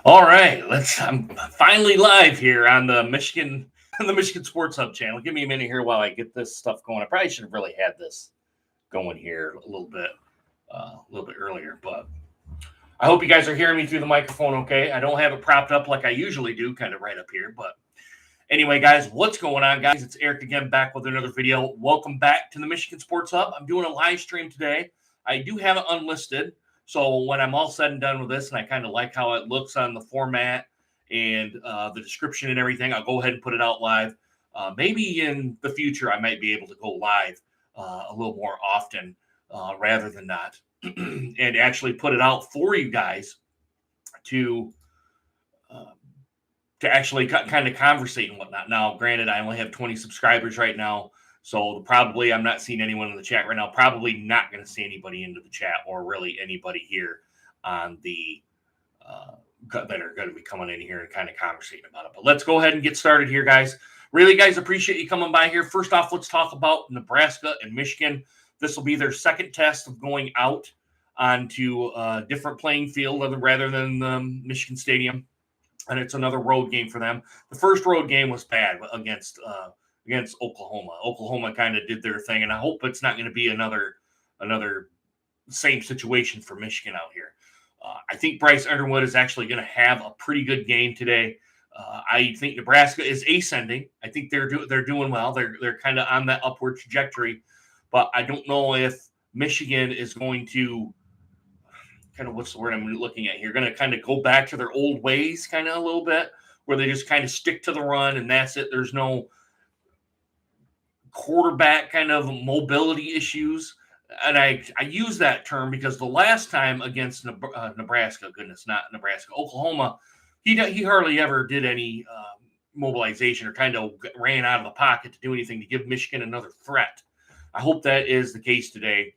All right, I'm finally live here on the Michigan the Michigan Sports Hub channel. Give me a minute here while I get this stuff going. I probably should have really had this going here a little bit earlier, but I hope you guys are hearing me through the microphone. Okay, I don't have it propped up like I usually do, kind of right up here. But anyway, guys, what's going on, guys? It's Eric again, back with another video. Welcome back to the Michigan Sports Hub. I'm doing a live stream today. I do have it unlisted. So when I'm all said and done with this, and I kind of like how it looks on the format and the description and everything, I'll go ahead and put it out live. Maybe in the future, I might be able to go live a little more often rather than not, and actually put it out for you guys to actually kind of conversate and whatnot. Now, granted, I only have 20 subscribers right now. So probably I'm not seeing anyone in the chat right now. Probably not going to see anybody into the chat or really anybody here on the that are going to be coming in here and kind of conversating about it. But let's go ahead and get started here, guys. Really, guys, appreciate you coming by here. First off, let's talk about Nebraska and Michigan. This will be their second test of going out onto a different playing field rather than Michigan Stadium. And it's another road game for them. The first road game was bad against Oklahoma. Oklahoma kind of did their thing, and I hope it's not going to be another same situation for Michigan out here. I think Bryce Underwood is actually going to have a pretty good game today. I think Nebraska is ascending. I think they're doing well. They're kind of on that upward trajectory, but I don't know if Michigan is going to kind of, what's the word I'm looking at here, going to kind of go back to their old ways kind of a little bit, where they just kind of stick to the run and that's it. There's no quarterback kind of mobility issues. And I use that term because the last time against Nebraska, Oklahoma, he hardly ever did any mobilization or kind of ran out of the pocket to do anything to give Michigan another threat. I hope that is the case today.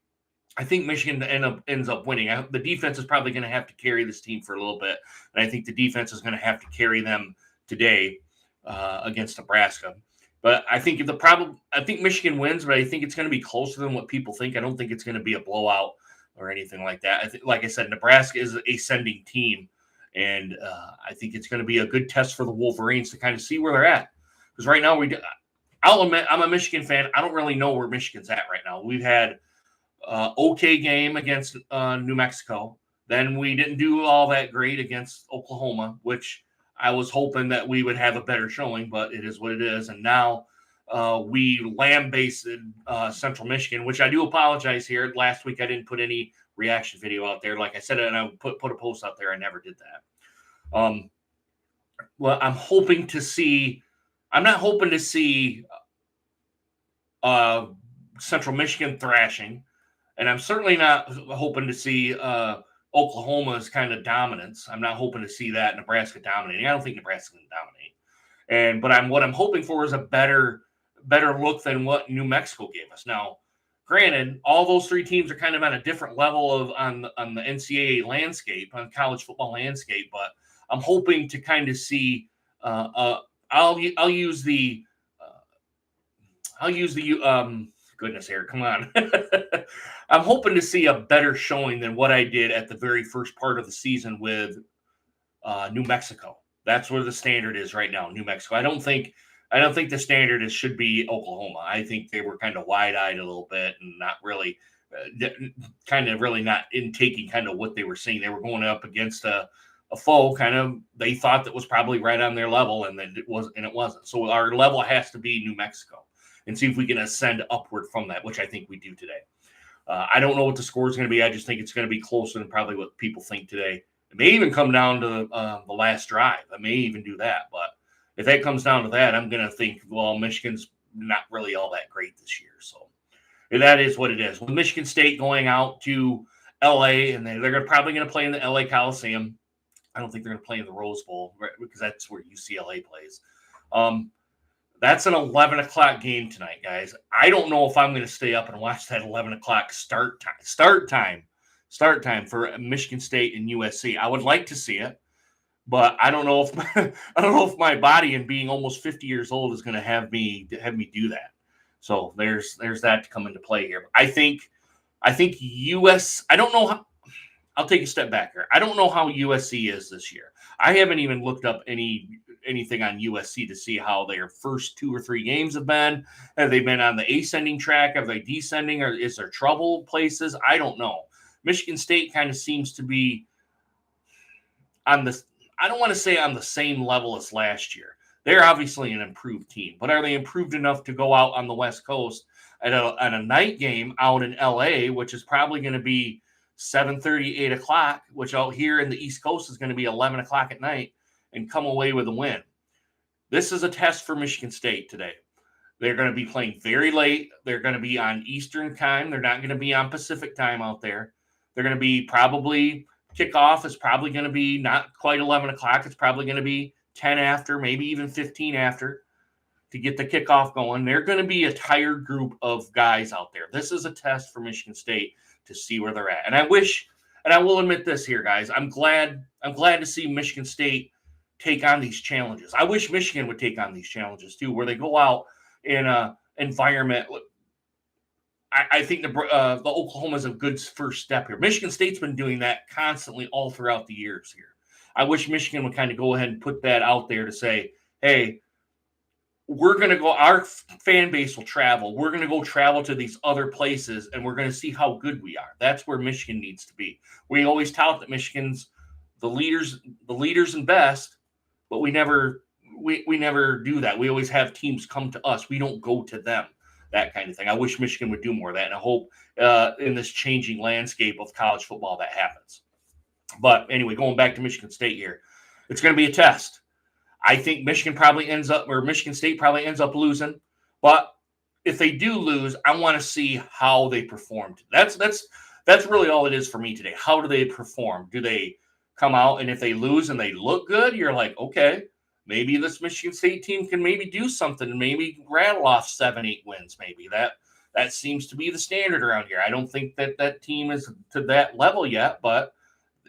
I think Michigan ends up winning. The defense is probably going to have to carry this team for a little bit, and I think the defense is going to have to carry them today against Nebraska. But I think Michigan wins, but I think it's going to be closer than what people think. I don't think it's going to be a blowout or anything like that. Like I said, Nebraska is an ascending team, and I think it's going to be a good test for the Wolverines to kind of see where they're at. Because right now, I'll admit, I'm a Michigan fan. I don't really know where Michigan's at right now. We've had okay game against New Mexico. Then we didn't do all that great against Oklahoma, which I was hoping that we would have a better showing, but it is what it is. And now we lambasted Central Michigan, which I do apologize here. Last week I didn't put any reaction video out there. Like I said, and I put a post out there. I never did that. Well, I'm not hoping to see Central Michigan thrashing. And I'm certainly not hoping to see Oklahoma's kind of dominance. I'm not hoping to see that Nebraska dominating. I don't think Nebraska's going to dominate. But what I'm hoping for is a better look than what New Mexico gave us. Now, granted, all those three teams are kind of on a different level on the NCAA landscape, on college football landscape. But I'm hoping to kind of see. I'll use the goodness here, come on. I'm hoping to see a better showing than what I did at the very first part of the season with New Mexico. That's where the standard is right now, New Mexico. I don't think the standard should be Oklahoma. I think they were kind of wide-eyed a little bit and not really really not intaking kind of what they were seeing. They were going up against a foe kind of they thought that was probably right on their level, and then it wasn't. So our level has to be New Mexico and see if we can ascend upward from that, which I think we do today. I don't know what the score is going to be. I just think it's going to be closer than probably what people think today. It may even come down to the last drive. I may even do that. But if that comes down to that, I'm going to think, well, Michigan's not really all that great this year. So that is what it is. With Michigan State going out to L.A., and they're probably going to play in the L.A. Coliseum. I don't think they're going to play in the Rose Bowl because that's where UCLA plays. That's an 11 o'clock game tonight, guys. I don't know if I'm going to stay up and watch that 11 o'clock start time for Michigan State and USC. I would like to see it, but I don't know if my body and being almost 50 years old is going to have me do that. So there's that to come into play here. I think I don't know how. I'll take a step back here. I don't know how USC is this year. I haven't even looked up anything on USC to see how their first 2 or 3 games have been. Have they been on the ascending track? Are they descending? Or is there trouble places? I don't know. Michigan State kind of seems to be on the, I don't want to say on the same level as last year. They're obviously an improved team, but are they improved enough to go out on the West Coast at a night game out in LA, which is probably going to be 7:30, 8 o'clock, which out here in the East Coast is going to be 11 o'clock at night, and come away with a win? This is a test for Michigan State today. They're going to be playing very late. They're going to be on Eastern time. They're not going to be on Pacific time out there. They're going to be probably, kickoff is probably going to be not quite 11 o'clock. It's probably going to be 10 after, maybe even 15 after to get the kickoff going. They're going to be a tired group of guys out there. This is a test for Michigan State to see where they're at. And I wish, and I will admit this here, guys, I'm glad to see Michigan State take on these challenges. I wish Michigan would take on these challenges too, where they go out in a environment. I think the Oklahoma is a good first step here. Michigan State's been doing that constantly all throughout the years here. I wish Michigan would kind of go ahead and put that out there to say, hey, we're going to go, our fan base will travel. We're going to go travel to these other places, and we're going to see how good we are. That's where Michigan needs to be. We always tout that Michigan's the leaders and best, but we never do that. We always have teams come to us. We don't go to them, that kind of thing. I wish Michigan would do more of that, and I hope in this changing landscape of college football that happens. But anyway, going back to Michigan State here, it's going to be a test. I think Michigan State probably ends up losing. But if they do lose, I want to see how they performed. That's really all it is for me today. How do they perform? Do they come out, and if they lose and they look good, you're like, okay, maybe this Michigan State team can maybe do something and maybe rattle off 7-8 wins. Maybe that seems to be the standard around here. I don't think that team is to that level yet, but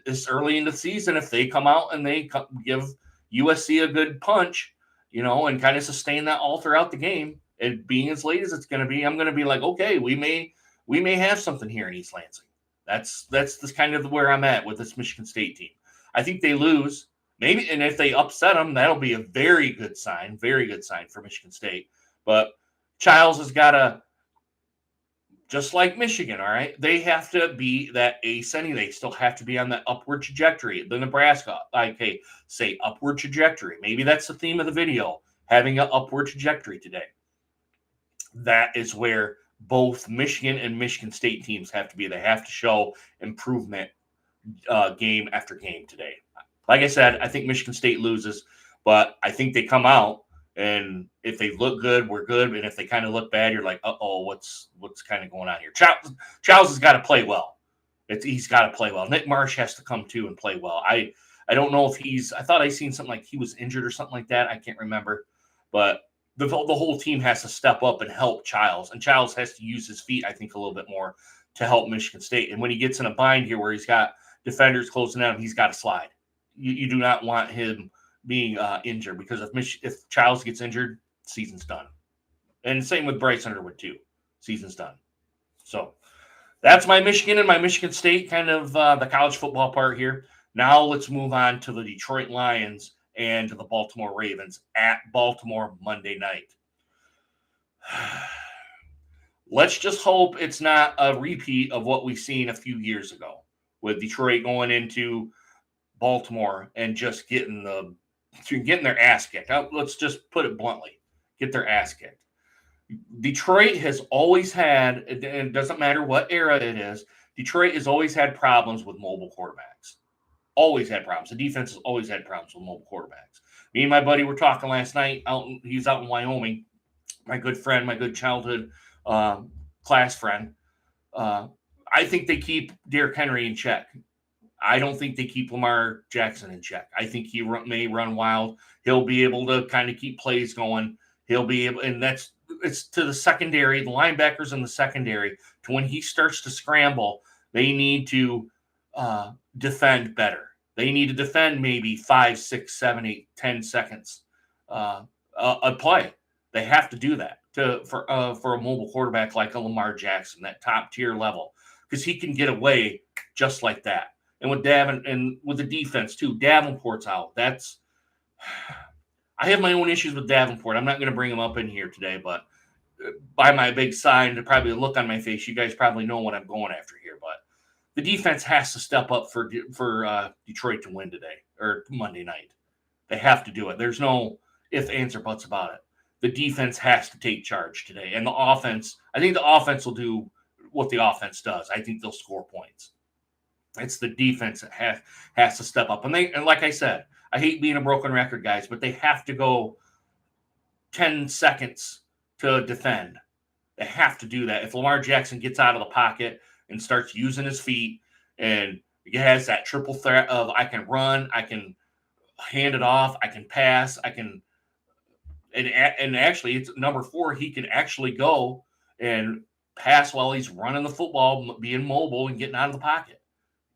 it's early in the season. If they come out and they give USC a good punch, and kind of sustain that all throughout the game, and being as late as it's going to be, I'm going to be like, okay, we may have something here in East Lansing. That's this kind of where I'm at with this Michigan State team. I think they lose, maybe, and if they upset them, that'll be a very good sign for Michigan State. But Childs has got to, just like Michigan, all right, they have to be that ascending. They still have to be on that upward trajectory. The Nebraska, say upward trajectory. Maybe that's the theme of the video, having an upward trajectory today. That is where both Michigan and Michigan State teams have to be. They have to show improvement game after game today. Like I said, I think Michigan State loses, but I think they come out, and if they look good, we're good. And if they kind of look bad, you're like, uh-oh, what's kind of going on here? Childs has got to play well. He's got to play well. Nick Marsh has to come too and play well. I don't know if I thought I seen something like he was injured or something like that. I can't remember. But the whole team has to step up and help Childs. And Childs has to use his feet, I think, a little bit more to help Michigan State. And when he gets in a bind here where he's got defenders closing out, he's got to slide. You do not want him being injured, because if Childs gets injured, season's done. And same with Bryce Underwood too. Season's done. So that's my Michigan and my Michigan State kind of the college football part here. Now let's move on to the Detroit Lions and to the Baltimore Ravens at Baltimore Monday night. Let's just hope it's not a repeat of what we've seen a few years ago with Detroit going into Baltimore and just getting their ass kicked. Let's just put it bluntly, get their ass kicked. Detroit has always had, and it doesn't matter what era it is, Detroit has always had problems with mobile quarterbacks. Always had problems. The defense has always had problems with mobile quarterbacks. Me and my buddy were talking last night. He's out in Wyoming. My good friend, my good childhood class friend. I think they keep Derrick Henry in check. I don't think they keep Lamar Jackson in check. I think he may run wild. He'll be able to kind of keep plays going. He'll be able, and it's to the secondary, the linebackers in the secondary, to when he starts to scramble, they need to defend better. They need to defend maybe 5, 6, 7, 8, 10 seconds a play. They have to do that for a mobile quarterback like a Lamar Jackson, that top tier level, because he can get away just like that. And with and with the defense too, Davenport's out. I have my own issues with Davenport. I'm not going to bring him up in here today, but by my big sign, to probably look on my face, you guys probably know what I'm going after here. But the defense has to step up for Detroit to win today or Monday night. They have to do it. There's no ifs, ands, or buts about it. The defense has to take charge today. And the offense, I think the offense will do what the offense does. I think they'll score points. It's the defense that has to step up. And like I said, I hate being a broken record, guys, but they have to go 10 seconds to defend. They have to do that. If Lamar Jackson gets out of the pocket and starts using his feet and he has that triple threat of I can run, I can hand it off, I can pass, I can and actually it's number 4, he can actually go and pass while he's running the football, being mobile and getting out of the pocket.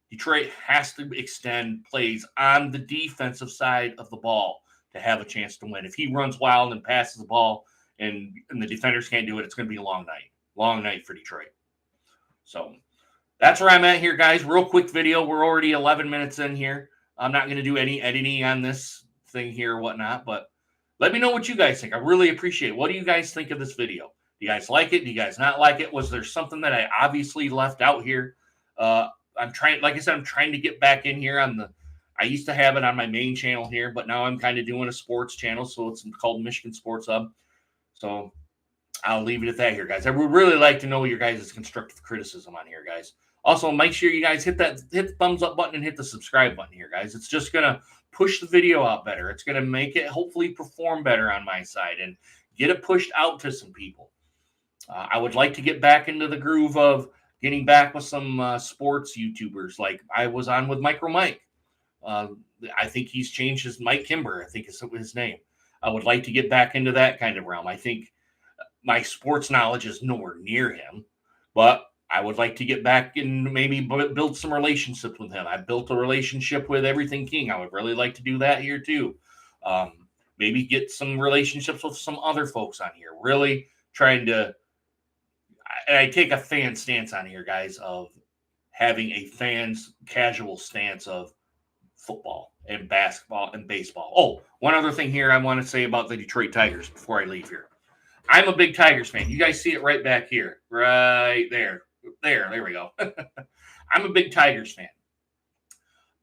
Detroit has to extend plays on the defensive side of the ball to have a chance to win. If he runs wild and passes the ball and the defenders can't do it, it's going to be a long night. Long night for Detroit. So that's where I'm at here, guys. Real quick video. We're already 11 minutes in here. I'm not going to do any editing on this thing here or whatnot, but let me know what you guys think. I really appreciate it. What do you guys think of this video? Do you guys like it? Do you guys not like it? Was there something that I obviously left out here? I'm trying, like I said, I'm trying to get back in here I used to have it on my main channel here, but now I'm kind of doing a sports channel. So it's called Michigan Sports Hub. So I'll leave it at that here, guys. I would really like to know your guys' constructive criticism on here, guys. Also, make sure you guys hit the thumbs up button and hit the subscribe button here, guys. It's just going to push the video out better. It's going to make it hopefully perform better on my side and get it pushed out to some people. I would like to get back into the groove of getting back with some sports YouTubers like I was on with Micro Mike. I think he's changed his Mike Kimber, I think is his name. I would like to get back into that kind of realm. I think my sports knowledge is nowhere near him, but I would like to get back and maybe build some relationships with him. I built a relationship with Everything King. I would really like to do that here too. Maybe get some relationships with some other folks on here. Really trying to, and I take a fan stance on here, guys, of having a fans casual stance of football and basketball and baseball. Oh, one other thing here I want to say about the Detroit Tigers before I leave here. I'm a big Tigers fan. You guys see it right back here. Right there. There we go. I'm a big Tigers fan.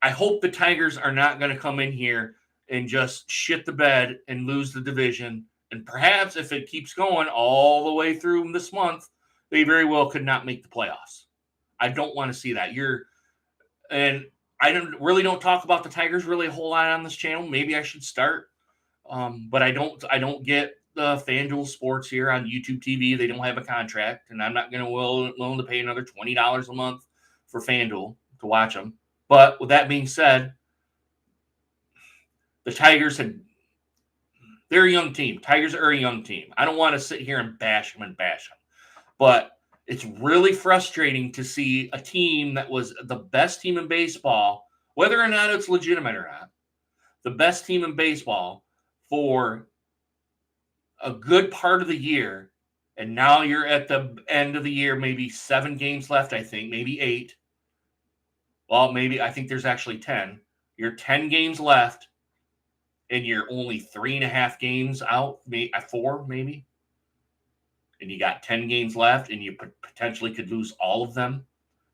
I hope the Tigers are not going to come in here and just shit the bed and lose the division. And perhaps if it keeps going all the way through this month, they very well could not make the playoffs. I don't want to see that. And I don't talk about the Tigers really a whole lot on this channel. Maybe I should start. But I don't get the FanDuel Sports here on YouTube TV. They don't have a contract, and I'm not going to willing to pay another $20 a month for FanDuel to watch them. But with that being said, the Tigers they're a young team. Tigers are a young team. I don't want to sit here and bash them. But it's really frustrating to see a team that was the best team in baseball, whether or not it's legitimate or not, the best team in baseball for a good part of the year, and now you're at the end of the year, maybe 7 games left, I think, maybe 8. Well, maybe I think there's actually 10. You're 10 games left, and you're only 3.5 games out, 4 maybe. And you got 10 games left, and you potentially could lose all of them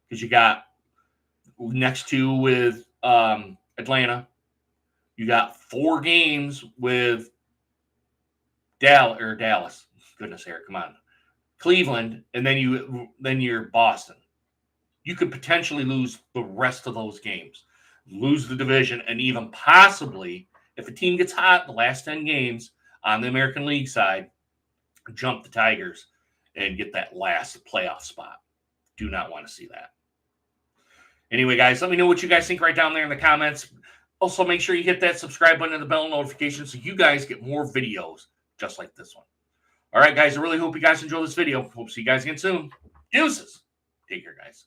because you got next 2 with Atlanta. You got 4 games with Dallas. Goodness, Eric, come on. Cleveland, and then you're Boston. You could potentially lose the rest of those games, lose the division, and even possibly, if a team gets hot, the last 10 games on the American League side, jump the Tigers and get that last playoff spot. Do not want to see that. Anyway, guys, let me know what you guys think right down there in the comments. Also, make sure you hit that subscribe button and the bell notification so you guys get more videos just like this one. All right, guys, I really hope you guys enjoy this video. Hope to see you guys again soon. Deuces. Take care, guys.